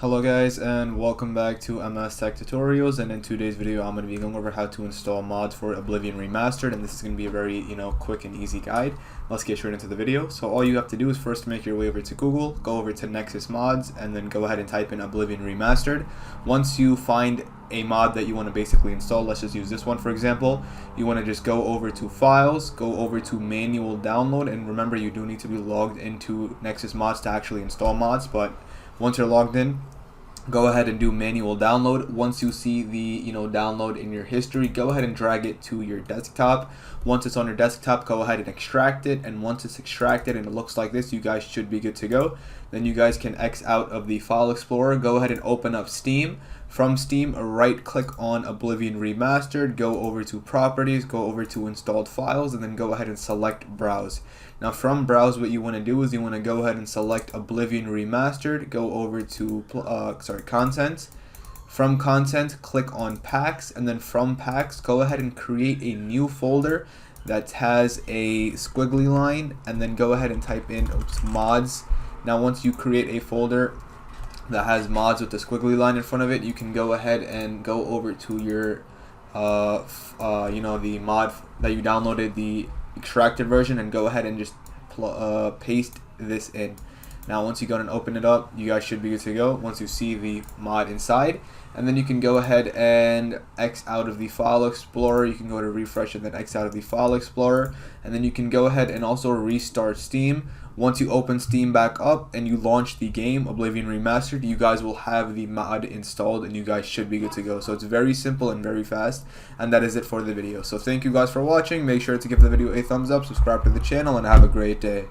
Hello guys, and welcome back to MS Tech Tutorials. And in today's video I'm going to be going over how to install mods for Oblivion Remastered, and this is going to be a very quick and easy guide. Let's get straight into the video. So all you have to do is first make your way over to Google, go over to Nexus Mods, and then go ahead and type in Oblivion Remastered. Once you find a mod that you want to basically install, let's just use this one for example, you want to just go over to Files, go over to Manual Download, and remember you do need to be logged into Nexus Mods to actually install mods, but once you're logged in, go ahead and do manual download. Once you see the download in your history, go ahead and drag it to your desktop. Once it's on your desktop, go ahead and extract it, and once it's extracted and it looks like this, you guys should be good to go. Then you guys can X out of the file explorer, go ahead and open up Steam. From Steam, right click on Oblivion Remastered, go over to Properties, go over to Installed Files, and then go ahead and select Browse. Now from Browse, what you want to do is you want to go ahead and select Oblivion Remastered, go over to Content. From Content, click on Packs, and then from Packs, go ahead and create a new folder that has a squiggly line, and then go ahead and type in mods. Now once you create a folder that has mods with the squiggly line in front of it, you can go ahead and go over to your the mod that you downloaded, the extracted version, and go ahead and just paste this in. Now once you go and open it up, you guys should be good to go once you see the mod inside. And then you can go ahead and X out of the file explorer, you can go to refresh and then X out of the file explorer, and then you can go ahead and also restart Steam. Once you open Steam back up and you launch the game Oblivion Remastered, you guys will have the mod installed and you guys should be good to go. So it's very simple and very fast, and that is it for the video. So thank you guys for watching. Make sure to give the video a thumbs up, subscribe to the channel, and have a great day.